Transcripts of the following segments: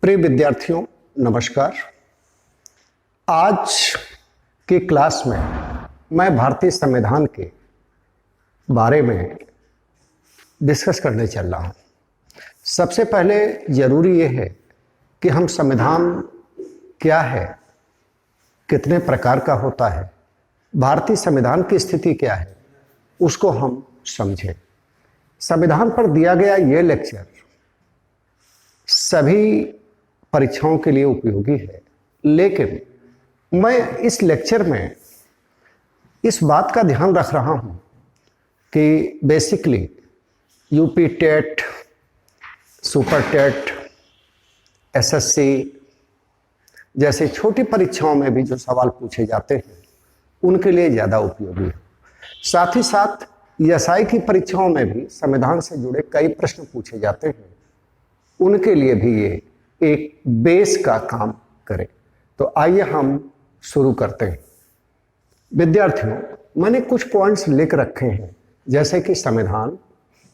प्रिय विद्यार्थियों, नमस्कार। आज की क्लास में मैं भारतीय संविधान के बारे में डिस्कस करने चल रहा हूँ। सबसे पहले जरूरी ये है कि हम संविधान क्या है, कितने प्रकार का होता है, भारतीय संविधान की स्थिति क्या है, उसको हम समझें। संविधान पर दिया गया ये लेक्चर सभी परीक्षाओं के लिए उपयोगी है, लेकिन मैं इस लेक्चर में इस बात का ध्यान रख रहा हूं कि basically UP TET, super TET, SSC जैसे छोटी परीक्षाओं में भी जो सवाल पूछे जाते हैं उनके लिए ज़्यादा उपयोगी है। साथ ही साथ एसआई की परीक्षाओं में भी संविधान से जुड़े कई प्रश्न पूछे जाते हैं, उनके लिए भी ये एक बेस का काम करे। तो आइए हम शुरू करते हैं। विद्यार्थियों, मैंने कुछ पॉइंट्स लिख रखे हैं, जैसे कि संविधान,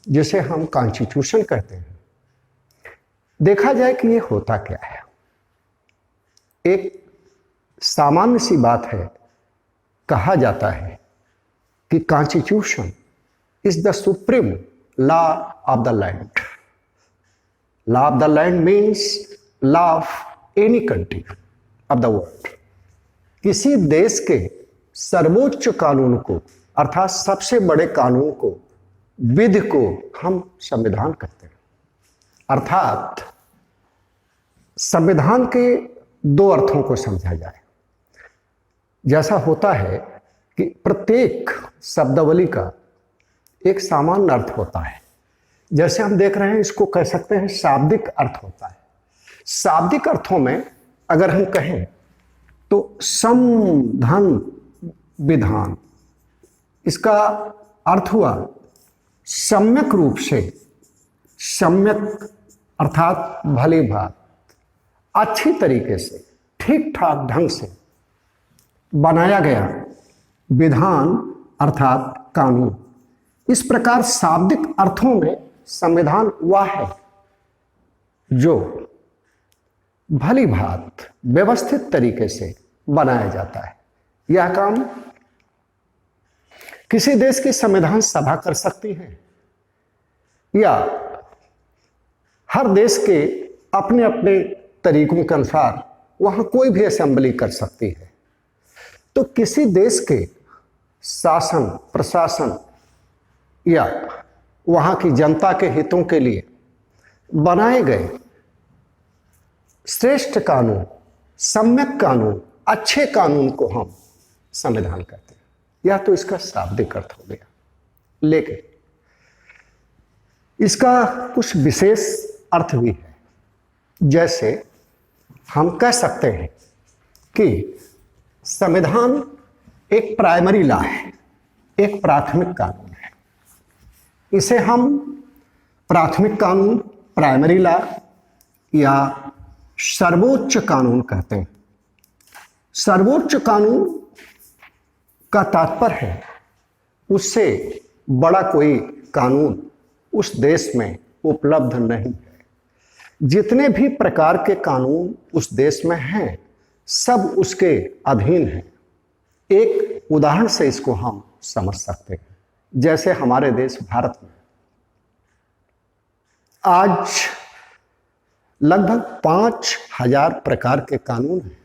जिसे हम कॉन्स्टिट्यूशन कहते हैं। देखा जाए कि ये होता क्या है। एक सामान्य सी बात है, कहा जाता है कि constitution is the supreme law of the land. Law of the land means law of any country of the world. किसी देश के सर्वोच्च कानून को, अर्थात सबसे बड़े कानून को, विधि को हम संविधान कहते हैं। अर्थात संविधान के दो अर्थों को समझा जाए। जैसा होता है कि प्रत्येक शब्दावली का एक सामान्य अर्थ होता है। जैसे हम देख रहे हैं, इसको कह सकते हैं शाब्दिक अर्थ होता है। शाब्दिक अर्थों में अगर हम कहें तो सम धन विधान, इसका अर्थ हुआ सम्यक रूप से, सम्यक अर्थात भली भांति, अच्छी तरीके से, ठीक ठाक ढंग से बनाया गया विधान अर्थात कानून। इस प्रकार शाब्दिक अर्थों में संविधान वह है जो भली भांति व्यवस्थित तरीके से बनाया जाता है। यह काम किसी देश की संविधान सभा कर सकती है, या हर देश के अपने अपने तरीकों के अनुसार वहां कोई भी असेंबली कर सकती है। तो किसी देश के शासन, प्रशासन या वहां की जनता के हितों के लिए बनाए गए श्रेष्ठ कानून, सम्यक कानून, अच्छे कानून को हम संविधान कहते हैं। यह तो इसका शाब्दिक अर्थ हो गया, लेकिन इसका कुछ विशेष अर्थ भी है। जैसे हम कह सकते हैं कि संविधान एक प्राइमरी लॉ है, एक प्राथमिक कानून है। इसे हम प्राथमिक कानून, प्राइमरी लॉ या सर्वोच्च कानून कहते हैं। सर्वोच्च कानून का तात्पर्य है उससे बड़ा कोई कानून उस देश में उपलब्ध नहीं है। जितने भी प्रकार के कानून उस देश में हैं, सब उसके अधीन हैं। एक उदाहरण से इसको हम समझ सकते हैं। जैसे हमारे देश भारत में आज लगभग 5000 प्रकार के कानून हैं,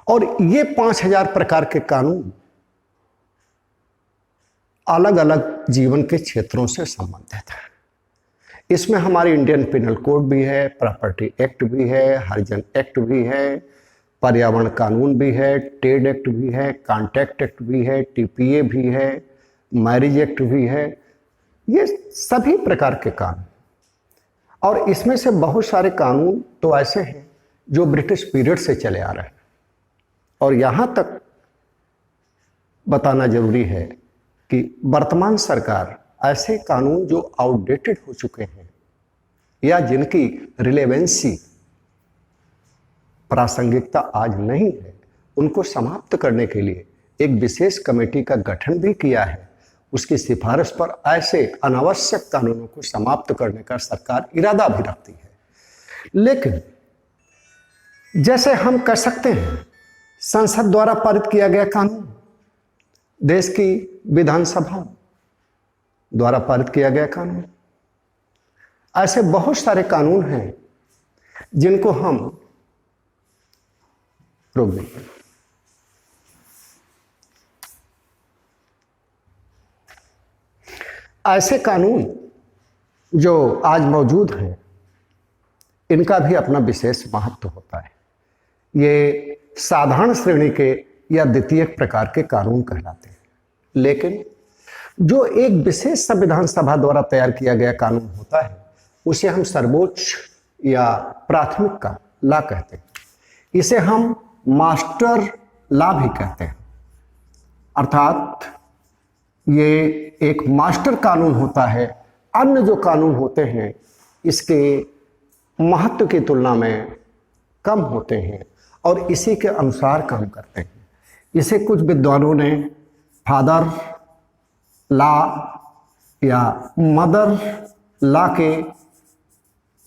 और ये 5000 प्रकार के कानून अलग अलग जीवन के क्षेत्रों से संबंधित है। इसमें हमारी इंडियन पिनल कोड भी है, प्रॉपर्टी एक्ट भी है, हरिजन एक्ट भी है, पर्यावरण कानून भी है, ट्रेड एक्ट भी है, कॉन्ट्रैक्ट एक्ट भी है, टीपीए भी है, मैरिज एक्ट भी है। ये सभी प्रकार के कानून, और इसमें से बहुत सारे कानून तो ऐसे हैं जो ब्रिटिश पीरियड से चले आ रहे हैं। और यहाँ तक बताना जरूरी है कि वर्तमान सरकार ऐसे कानून जो आउटडेटेड हो चुके हैं या जिनकी रिलेवेंसी, प्रासंगिकता आज नहीं है, उनको समाप्त करने के लिए एक विशेष कमेटी का गठन भी किया है। उसकी सिफारिश पर ऐसे अनावश्यक कानूनों को समाप्त करने का सरकार इरादा भी रखती है। लेकिन जैसे हम कह सकते हैं संसद द्वारा पारित किया गया कानून, देश की विधानसभा द्वारा पारित किया गया कानून, ऐसे बहुत सारे कानून हैं जिनको हम रोक देंगे। ऐसे कानून जो आज मौजूद हैं, इनका भी अपना विशेष महत्व होता है। ये साधारण श्रेणी के या द्वितीय प्रकार के कानून कहलाते हैं, लेकिन जो एक विशेष संविधान सभा द्वारा तैयार किया गया कानून होता है, उसे हम सर्वोच्च या प्राथमिक का ला कहते हैं। इसे हम मास्टर ला भी कहते हैं, अर्थात ये एक मास्टर कानून होता है। अन्य जो कानून होते हैं इसके महत्व की तुलना में कम होते हैं और इसी के अनुसार काम करते हैं। इसे कुछ विद्वानों ने फादर ला या मदर ला के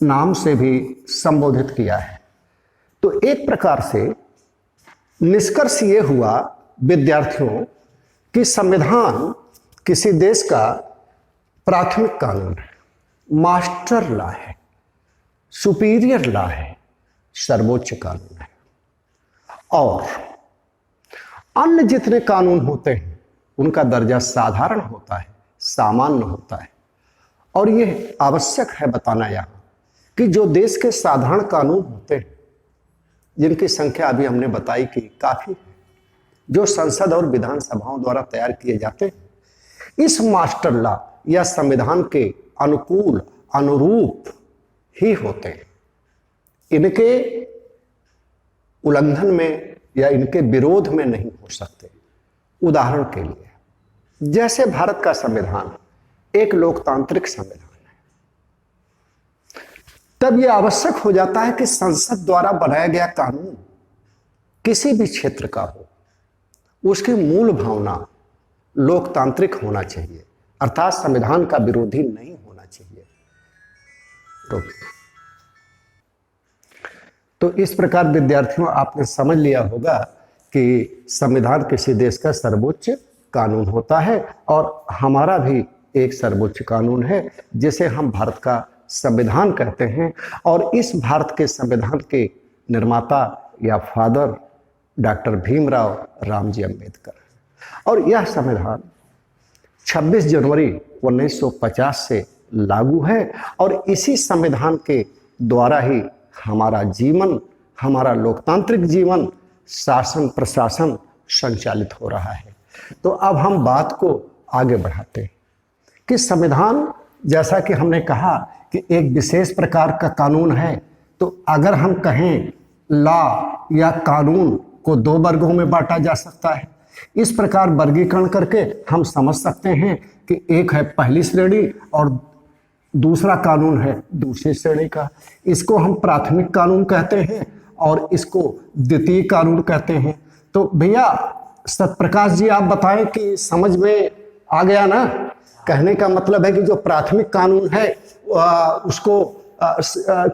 नाम से भी संबोधित किया है। तो एक प्रकार से निष्कर्ष ये हुआ विद्यार्थियों कि संविधान किसी देश का प्राथमिक कानून है, मास्टर ला है, सुपीरियर ला है, सर्वोच्च कानून है। और अन्य जितने कानून होते हैं उनका दर्जा साधारण होता है, सामान्य होता है। और यह आवश्यक है बताना यहाँ कि जो देश के साधारण कानून होते हैं, जिनकी संख्या अभी हमने बताई कि काफी है, जो संसद और विधानसभाओं द्वारा तैयार किए जाते हैं, इस मास्टर लॉ या संविधान के अनुकूल अनुरूप ही होते हैं। इनके उल्लंघन में या इनके विरोध में नहीं हो सकते। उदाहरण के लिए जैसे भारत का संविधान एक लोकतांत्रिक संविधान है, तब यह आवश्यक हो जाता है कि संसद द्वारा बनाया गया कानून किसी भी क्षेत्र का हो, उसकी मूल भावना लोकतांत्रिक होना चाहिए, अर्थात संविधान का विरोधी नहीं होना चाहिए। तो इस प्रकार विद्यार्थियों आपने समझ लिया होगा कि संविधान किसी देश का सर्वोच्च कानून होता है और हमारा भी एक सर्वोच्च कानून है जिसे हम भारत का संविधान कहते हैं। और इस भारत के संविधान के निर्माता या फादर डॉक्टर भीमराव रामजी अंबेडकर। और यह संविधान 26 जनवरी 1950 से लागू है और इसी संविधान के द्वारा ही हमारा जीवन, हमारा लोकतांत्रिक जीवन, शासन प्रशासन संचालित हो रहा है। तो अब हम बात को आगे बढ़ाते हैं कि संविधान, जैसा कि हमने कहा कि एक विशेष प्रकार का कानून है, तो अगर हम कहें लॉ या कानून को दो वर्गों में बांटा जा सकता है। इस प्रकार वर्गीकरण करके हम समझ सकते हैं कि एक है पहली श्रेणी और दूसरा कानून है दूसरी श्रेणी का। इसको हम प्राथमिक कानून कहते हैं और इसको द्वितीय कानून कहते हैं। तो भैया सतप्रकाश जी आप बताएं कि समझ में आ गया ना? कहने का मतलब है कि जो प्राथमिक कानून है उसको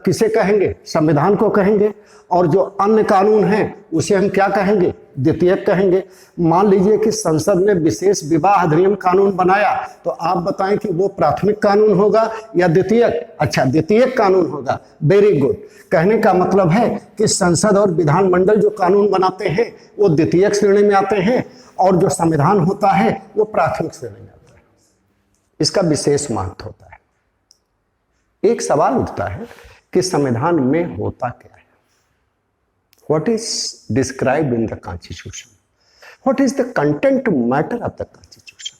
किसे कहेंगे? संविधान को कहेंगे। और जो अन्य कानून हैं उसे हम क्या कहेंगे? द्वितीयक कहेंगे। मान लीजिए कि संसद ने विशेष विवाह अधिनियम कानून बनाया, तो आप बताएं कि वो प्राथमिक कानून होगा या द्वितीयक? अच्छा, द्वितीयक कानून होगा। Very good. कहने का मतलब है कि संसद और विधानमंडल जो कानून बनाते हैं वो द्वितीयक श्रेणी में आते हैं और जो संविधान होता है वो प्राथमिक श्रेणी में आता है। इसका विशेष महत्व होता है। एक सवाल उठता है कि संविधान में होता क्या है? What is described in the Constitution? What is the content matter of the Constitution?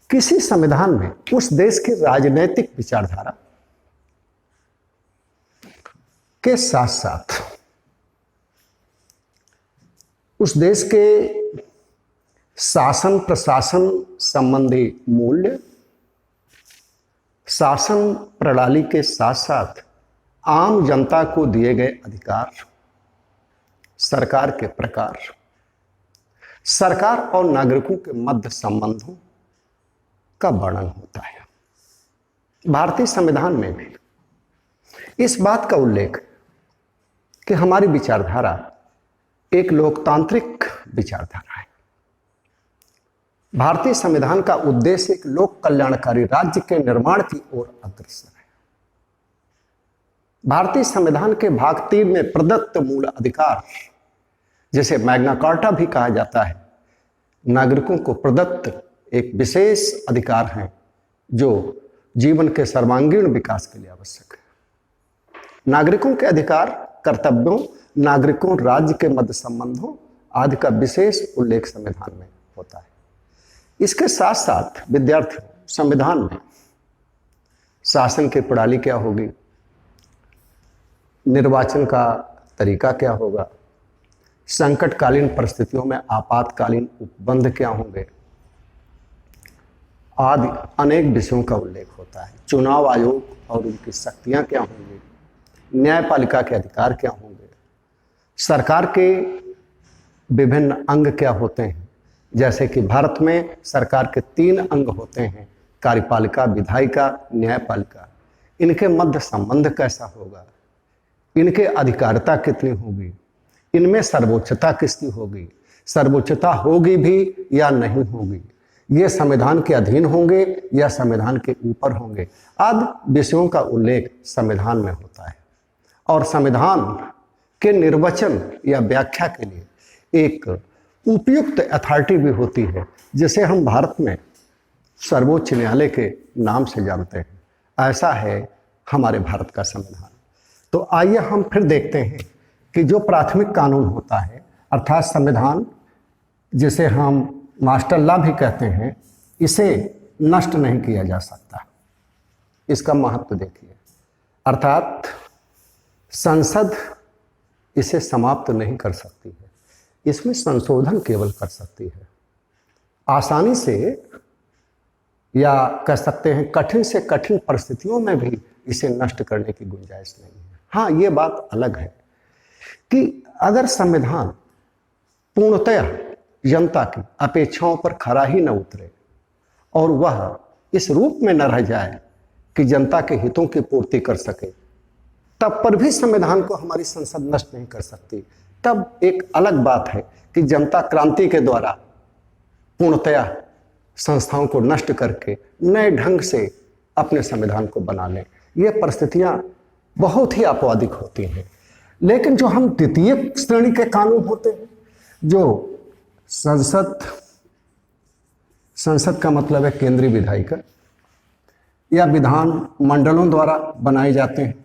किसी संविधान में उस देश की राजनीतिक विचारधारा के साथ साथ उस देश के शासन प्रशासन संबंधी मूल्य, शासन प्रणाली के साथ साथ आम जनता को दिए गए अधिकार, सरकार के प्रकार, सरकार और नागरिकों के मध्य संबंधों का वर्णन होता है। भारतीय संविधान में भी इस बात का उल्लेख कि हमारी विचारधारा एक लोकतांत्रिक विचारधारा है। भारतीय संविधान का उद्देश्य एक लोक कल्याणकारी राज्य के निर्माण की ओर अग्रसर है। भारतीय संविधान के भाग 3 में प्रदत्त मूल अधिकार, जिसे मैग्ना कार्टा भी कहा जाता है, नागरिकों को प्रदत्त एक विशेष अधिकार हैं जो जीवन के सर्वांगीण विकास के लिए आवश्यक है। नागरिकों के अधिकार, कर्तव्यों, नागरिकों राज्य के मध्य संबंधों आदि का विशेष उल्लेख संविधान में होता है। इसके साथ साथ विद्यार्थियों, संविधान में शासन की प्रणाली क्या होगी, निर्वाचन का तरीका क्या होगा, संकटकालीन परिस्थितियों में आपातकालीन उपबंध क्या होंगे आदि अनेक विषयों का उल्लेख होता है। चुनाव आयोग और उनकी शक्तियां क्या होंगी, न्यायपालिका के अधिकार क्या होंगे, सरकार के विभिन्न अंग क्या होते हैं, जैसे कि भारत में सरकार के 3 अंग होते हैं, कार्यपालिका, विधायिका, न्यायपालिका। इनके मध्य संबंध कैसा होगा, इनके अधिकारिता कितनी होगी, इनमें सर्वोच्चता किसकी होगी, सर्वोच्चता होगी भी या नहीं होगी, ये संविधान के अधीन होंगे या संविधान के ऊपर होंगे आदि विषयों का उल्लेख संविधान में होता है। और संविधान के निर्वचन या व्याख्या के लिए एक उपयुक्त अथॉरिटी भी होती है, जिसे हम भारत में सर्वोच्च न्यायालय के नाम से जानते हैं। ऐसा है हमारे भारत का संविधान। तो आइए हम फिर देखते हैं कि जो प्राथमिक कानून होता है, अर्थात संविधान, जिसे हम मास्टर लॉ भी कहते हैं, इसे नष्ट नहीं किया जा सकता। इसका महत्व देखिए, अर्थात संसद इसे समाप्त नहीं कर सकती है, इसमें संशोधन केवल कर सकती है। आसानी से या कह सकते हैं कठिन से कठिन परिस्थितियों में भी इसे नष्ट करने की गुंजाइश नहीं है। हाँ, ये बात अलग है कि अगर संविधान पूर्णतः जनता की अपेक्षाओं पर खरा ही न उतरे और वह इस रूप में न रह जाए कि जनता के हितों की पूर्ति कर सके, तब पर भी संविधान को हमारी संसद नष्ट नहीं कर सकती। तब एक अलग बात है कि जनता क्रांति के द्वारा पूर्णतया संस्थाओं को नष्ट करके नए ढंग से अपने संविधान को बना लें। ये परिस्थितियां बहुत ही आपवादिक होती हैं। लेकिन जो हम द्वितीय श्रेणी के कानून होते हैं, जो संसद का मतलब है केंद्रीय विधायिका, या विधान मंडलों द्वारा बनाए जाते हैं।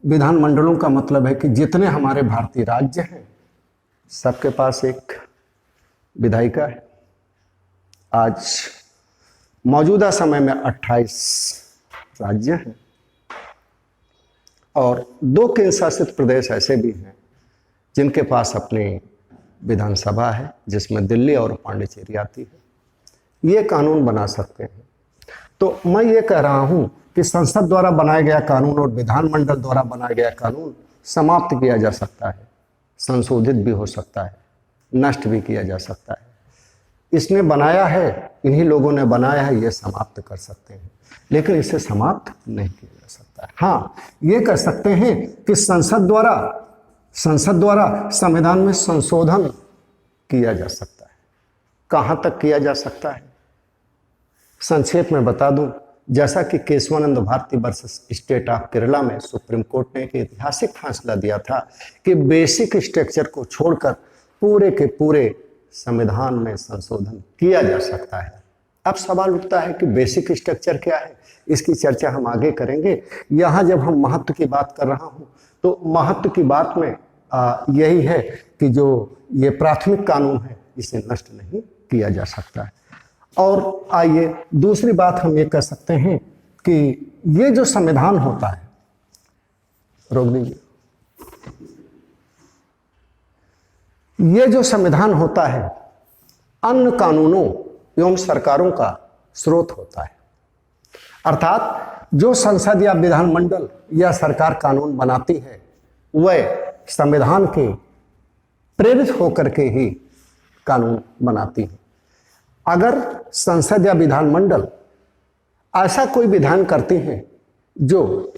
विधान मंडलों का मतलब है कि जितने हमारे भारतीय राज्य हैं सबके पास एक विधायिका है। आज मौजूदा समय में 28 राज्य हैं और 2 केंद्र शासित प्रदेश ऐसे भी हैं जिनके पास अपनी विधानसभा है, जिसमें दिल्ली और पांडिचेरी आती है। ये कानून बना सकते हैं। तो मैं ये कह रहा हूं कि संसद द्वारा बनाया गया कानून और विधानमंडल द्वारा बनाया गया कानून समाप्त किया जा सकता है, संशोधित भी हो सकता है, नष्ट भी किया जा सकता है। इसने बनाया है, इन्हीं लोगों ने बनाया है, ये समाप्त कर सकते हैं, लेकिन इसे समाप्त नहीं किया जा सकता है। हाँ, ये कह सकते हैं कि संसद द्वारा संविधान में संशोधन किया जा सकता है। कहाँ तक किया जा सकता है, संक्षेप में बता दूं। जैसा कि Keshavananda Bharati versus state of Kerala में सुप्रीम कोर्ट ने एक ऐतिहासिक फैसला दिया था कि बेसिक स्ट्रक्चर को छोड़कर पूरे के पूरे संविधान में संशोधन किया जा सकता है। अब सवाल उठता है कि बेसिक स्ट्रक्चर क्या है, इसकी चर्चा हम आगे करेंगे। यहाँ जब हम महत्व की बात कर रहा हूँ तो महत्व की बात में यही है कि जो ये प्राथमिक कानून है इसे नष्ट नहीं किया जा सकता है। और आइए दूसरी बात हम ये कह सकते हैं कि ये जो संविधान होता है, रोक दीजिए, ये जो संविधान होता है अन्य कानूनों एवं सरकारों का स्रोत होता है। अर्थात जो संसद या विधानमंडल या सरकार कानून बनाती है वह संविधान के प्रेरित होकर के ही कानून बनाती है। अगर संसद या विधानमंडल ऐसा कोई विधान करती हैं जो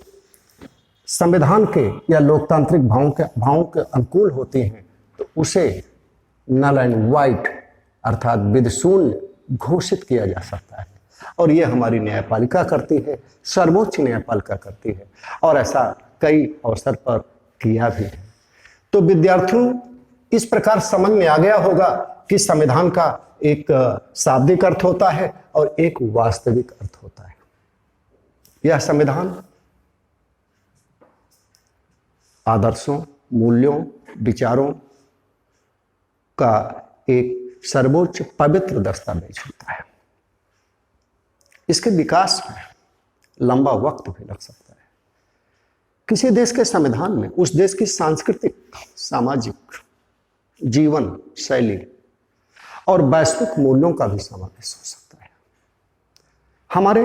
संविधान के या लोकतांत्रिक भावों के अनुकूल होती हैं तो उसे नल एंड वाइट अर्थात विधशून्य घोषित किया जा सकता है। और ये हमारी न्यायपालिका करती है, सर्वोच्च न्यायपालिका करती है, और ऐसा कई अवसर पर किया भी है। तो विद्यार्थियों, इस प्रकार समझ में आ गया होगा कि संविधान का एक शाब्दिक अर्थ होता है और एक वास्तविक अर्थ होता है। यह संविधान आदर्शों, मूल्यों, विचारों का एक सर्वोच्च पवित्र दस्तावेज होता है। इसके विकास में लंबा वक्त भी लग सकता है। किसी देश के संविधान में उस देश की सांस्कृतिक, सामाजिक, जीवन शैली और वैश्विक मूल्यों का भी समावेश हो सकता है। हमारे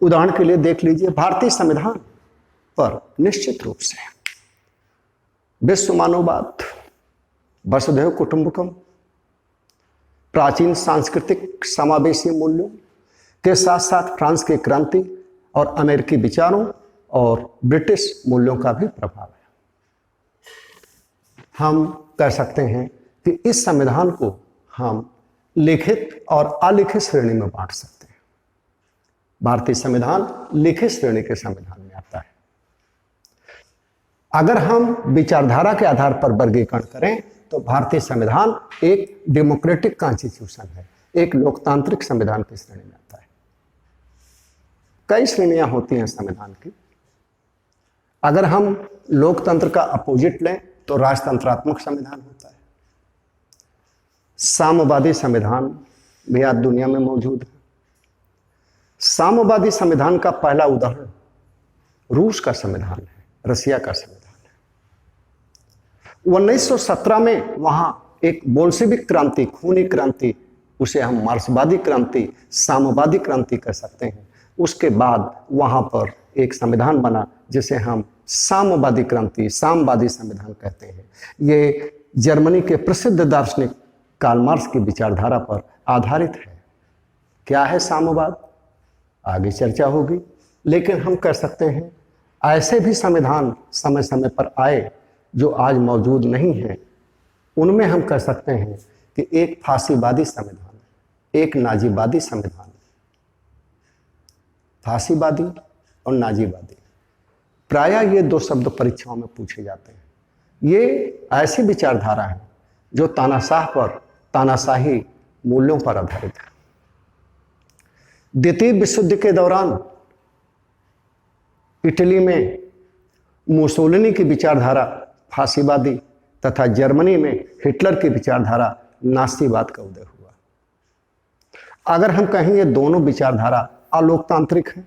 उदाहरण के लिए देख लीजिए, भारतीय संविधान पर निश्चित रूप से विश्व मानववाद, वसुधैव कुटुंबकम, प्राचीन सांस्कृतिक समावेशी मूल्यों के साथ साथ फ्रांस की क्रांति और अमेरिकी विचारों और ब्रिटिश मूल्यों का भी प्रभाव है। हम कह सकते हैं कि इस संविधान को हम लिखित और अलिखित श्रेणी में बांट सकते हैं। भारतीय संविधान लिखित श्रेणी के संविधान में आता है। अगर हम विचारधारा के आधार पर वर्गीकरण करें तो भारतीय संविधान एक डेमोक्रेटिक कॉन्स्टिट्यूशन है, एक लोकतांत्रिक संविधान की श्रेणी में आता है। कई श्रेणियां होती हैं संविधान की। अगर हम लोकतंत्र का अपोजिट लें तो राजतंत्रात्मक संविधान होता है। साम्यवादी संविधान भी आज दुनिया में मौजूद है। साम्यवादी संविधान का पहला उदाहरण रूस का संविधान है, रसिया का संविधान है। 1917 में वहां एक बोल्शेविक क्रांति, खूनी क्रांति, उसे हम मार्क्सवादी क्रांति, साम्यवादी क्रांति कह सकते हैं। उसके बाद वहां पर एक संविधान बना जिसे हम साम्यवादी क्रांति, साम्यवादी संविधान कहते हैं। ये जर्मनी के प्रसिद्ध दार्शनिक कार्ल मार्क्स की विचारधारा पर आधारित है। क्या है साम्यवाद, आगे चर्चा होगी, लेकिन हम कह सकते हैं ऐसे भी संविधान समय समय पर आए जो आज मौजूद नहीं है। उनमें हम कह सकते हैं कि एक फांसीवादी संविधान, एक नाजीवादी संविधान। फांसीवादी और नाजीवादी, प्रायः ये दो शब्द परीक्षाओं में पूछे जाते हैं। ये ऐसी विचारधारा है जो तानाशाही मूल्यों पर आधारित है। द्वितीय विश्व युद्ध के दौरान इटली में मुसोलिनी की विचारधारा फांसीवादी तथा जर्मनी में हिटलर की विचारधारा नास्तिवाद का उदय हुआ। अगर हम कहें ये दोनों विचारधारा अलोकतांत्रिक है,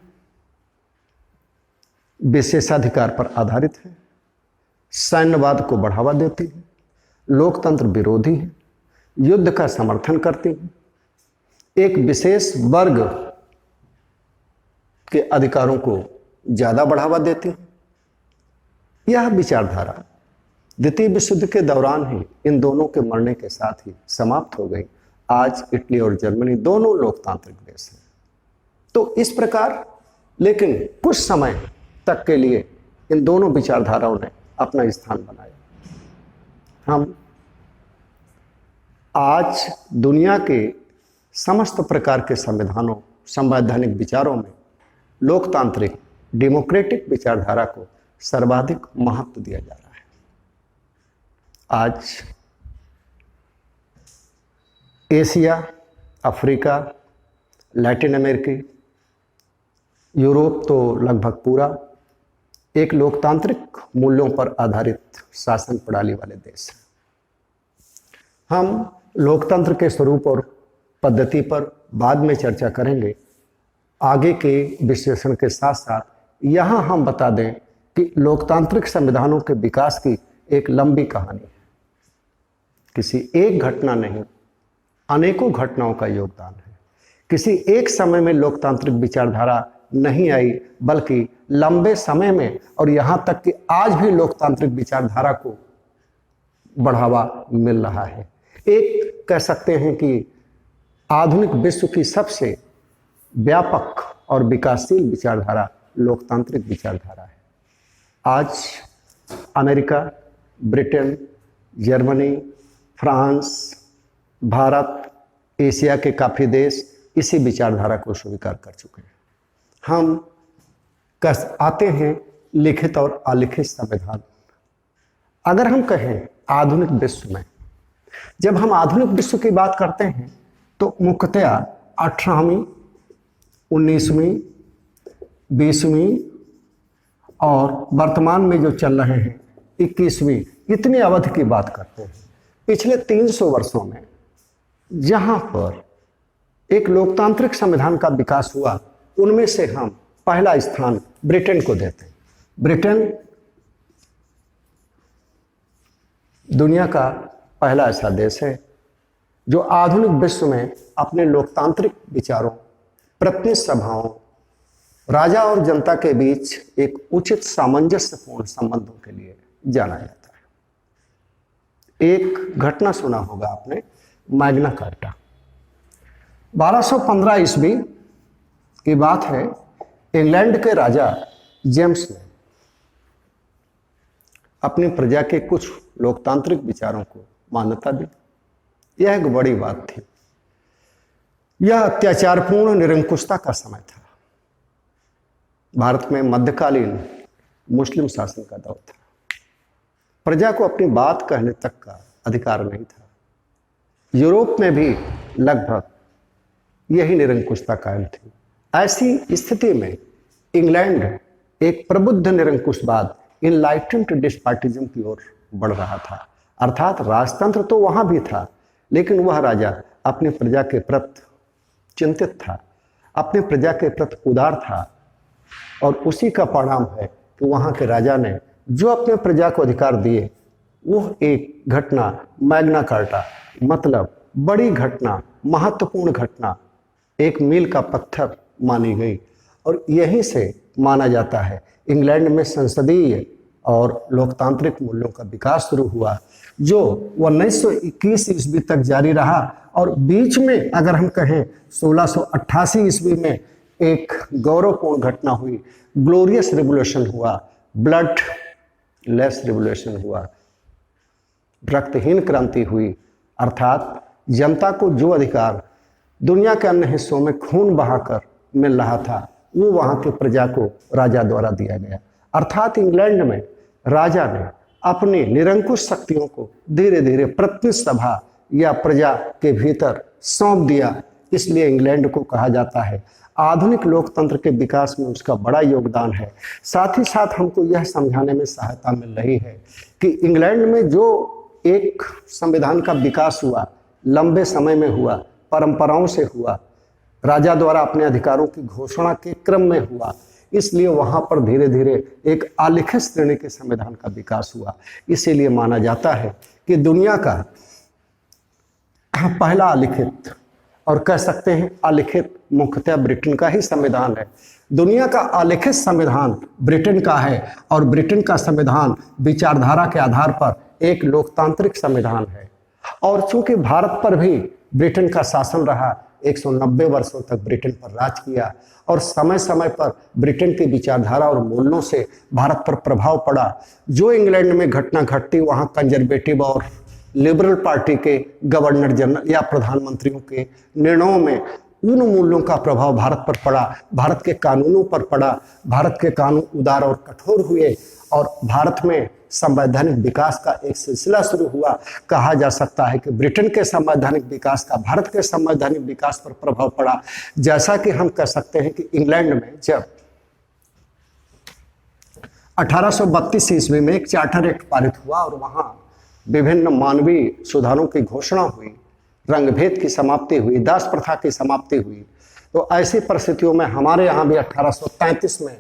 विशेषाधिकार पर आधारित है, सैन्यवाद को बढ़ावा देती है, लोकतंत्र विरोधी है, युद्ध का समर्थन करती है, एक विशेष वर्ग के अधिकारों को ज्यादा बढ़ावा देती है, यह विचारधारा द्वितीय विश्व युद्ध के दौरान ही इन दोनों के मरने के साथ ही समाप्त हो गई। आज इटली और जर्मनी दोनों लोकतांत्रिक देश हैं। तो इस प्रकार, लेकिन कुछ समय तक के लिए इन दोनों विचारधाराओं ने अपना स्थान बनाया। हम आज दुनिया के समस्त प्रकार के संविधानों, संवैधानिक विचारों में लोकतांत्रिक, डेमोक्रेटिक विचारधारा को सर्वाधिक महत्व दिया जा रहा है। आज एशिया, अफ्रीका, लैटिन अमेरिकी, यूरोप तो लगभग पूरा एक लोकतांत्रिक मूल्यों पर आधारित शासन प्रणाली वाले देश हैं। हम लोकतंत्र के स्वरूप और पद्धति पर बाद में चर्चा करेंगे। आगे के विश्लेषण के साथ साथ यहाँ हम बता दें कि लोकतांत्रिक संविधानों के विकास की एक लंबी कहानी है। किसी एक घटना नहीं, अनेकों घटनाओं का योगदान है। किसी एक समय में लोकतांत्रिक विचारधारा नहीं आई, बल्कि लंबे समय में और यहाँ तक कि आज भी लोकतांत्रिक विचारधारा को बढ़ावा मिल रहा है। एक कह सकते हैं कि आधुनिक विश्व की सबसे व्यापक और विकासशील विचारधारा लोकतांत्रिक विचारधारा है। आज America, Britain, Germany, France, Bharat, Asia के काफ़ी देश इसी विचारधारा को स्वीकार कर चुके हैं। हम आते हैं लिखित और अलिखित संविधान। अगर हम कहें आधुनिक विश्व में, जब हम आधुनिक विश्व की बात करते हैं तो मुख्यतया 18वीं, 19वीं, 20वीं और वर्तमान में जो चल रहे हैं 21वीं, इतनी अवधि की बात करते हैं। पिछले 300 वर्षों में जहां पर एक लोकतांत्रिक संविधान का विकास हुआ, उनमें से हम पहला स्थान ब्रिटेन को देते हैं। ब्रिटेन दुनिया का पहला ऐसा देश है जो आधुनिक विश्व में अपने लोकतांत्रिक विचारों, प्रतिनिधि सभाओं, राजा और जनता के बीच एक उचित सामंजस्यपूर्ण संबंधों के लिए जाना जाता है। एक घटना सुना होगा आपने, मैग्ना कार्टा। 1215 ईस्वी की बात है। इंग्लैंड के राजा जेम्स ने अपनी प्रजा के कुछ लोकतांत्रिक विचारों को मान्यता दी। यह एक बड़ी बात थी। यह अत्याचारपूर्ण निरंकुशता का समय था। भारत में मध्यकालीन मुस्लिम शासन का दौर था। प्रजा को अपनी बात कहने तक का अधिकार नहीं था। यूरोप में भी लगभग यही निरंकुशता कायम थी। ऐसी स्थिति में इंग्लैंड एक प्रबुद्ध निरंकुशवाद, इनलाइटेंड डिस्पार्टिज्म की ओर बढ़ रहा था। अर्थात राजतंत्र तो वहां भी था, लेकिन वह राजा अपने प्रजा के प्रति चिंतित था, अपने प्रजा के प्रति उदार था, और उसी का परिणाम है कि वहां के राजा ने जो अपने प्रजा को अधिकार दिए, वो एक घटना मैग्ना कार्टा, मतलब बड़ी घटना, महत्वपूर्ण घटना, एक मील का पत्थर मानी गई। और यहीं से माना जाता है इंग्लैंड में संसदीय और लोकतांत्रिक मूल्यों का विकास शुरू हुआ, जो 1921 ईस्वी तक जारी रहा। और बीच में अगर हम कहें 1688 ईस्वी में एक गौरवपूर्ण घटना हुई, ग्लोरियस रिवोल्यूशन हुआ, ब्लड लेस रिवोल्यूशन हुआ, रक्तहीन क्रांति हुई। अर्थात जनता को जो अधिकार दुनिया के अन्य हिस्सों में खून बहाकर मिल रहा था, वो वहां के प्रजा को राजा द्वारा दिया गया। अर्थात इंग्लैंड में राजा ने अपनी निरंकुश शक्तियों को धीरे धीरे प्रतिनिधि सभा या प्रजा के भीतर सौंप दिया। इसलिए इंग्लैंड को कहा जाता है आधुनिक लोकतंत्र के विकास में उसका बड़ा योगदान है। साथ ही साथ हमको यह समझाने में सहायता मिल रही है कि इंग्लैंड में जो एक संविधान का विकास हुआ, लंबे समय में हुआ, परंपराओं से हुआ, राजा द्वारा अपने अधिकारों की घोषणा के क्रम में हुआ, इसलिए वहां पर धीरे धीरे एक अलिखित श्रेणी के संविधान का विकास हुआ। इसीलिए माना जाता है कि दुनिया का पहला अलिखित, और कह सकते हैं अलिखित, मुख्यतः ब्रिटेन का ही संविधान है। दुनिया का अलिखित संविधान ब्रिटेन का है, और ब्रिटेन का संविधान विचारधारा के आधार पर एक लोकतांत्रिक संविधान है। और चूंकि भारत पर भी ब्रिटेन का शासन रहा, 190 वर्षों तक ब्रिटेन पर राज किया, और समय समय पर ब्रिटेन की विचारधारा और मूल्यों से भारत पर प्रभाव पड़ा। जो इंग्लैंड में घटना घटती, वहाँ कंजर्वेटिव और लिबरल पार्टी के गवर्नर जनरल या प्रधानमंत्रियों के निर्णयों में उन मूल्यों का प्रभाव भारत पर पड़ा, भारत के कानूनों पर पड़ा। भारत के कानून उदार और कठोर हुए, और भारत में संवैधानिक विकास का एक सिलसिला शुरू हुआ। कहा जा सकता है कि ब्रिटेन के संवैधानिक विकास का भारत के संवैधानिक विकास पर प्रभाव पड़ा। जैसा कि हम कह सकते हैं कि इंग्लैंड में जब 1832 ईस्वी में एक चार्टर एक्ट पारित हुआ, और वहां विभिन्न मानवीय सुधारों की घोषणा हुई, रंगभेद की समाप्ति हुई, दास प्रथा की समाप्ति हुई, तो ऐसी परिस्थितियों में हमारे यहाँ भी 1833 में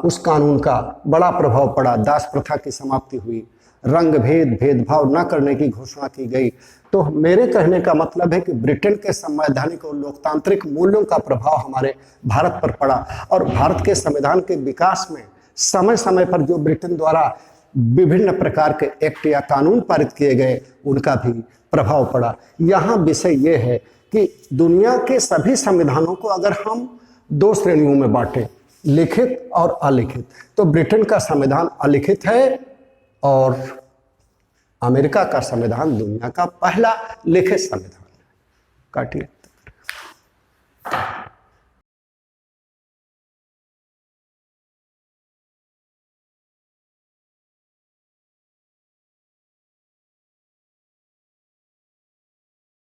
उस कानून का बड़ा प्रभाव पड़ा। दास प्रथा की समाप्ति हुई, रंग भेद, भेदभाव न करने की घोषणा की गई। तो मेरे कहने का मतलब है कि ब्रिटेन के संवैधानिक और लोकतांत्रिक मूल्यों का प्रभाव हमारे भारत पर पड़ा, और भारत के संविधान के विकास में समय समय पर जो ब्रिटेन द्वारा विभिन्न प्रकार के एक्ट या कानून पारित किए गए, उनका भी प्रभाव पड़ा। यहाँ विषय ये है कि दुनिया के सभी संविधानों को अगर हम दो श्रेणियों में बांटें, लिखित और अलिखित। तो ब्रिटेन का संविधान अलिखित है और अमेरिका का संविधान दुनिया का पहला लिखित संविधान है। काटिए।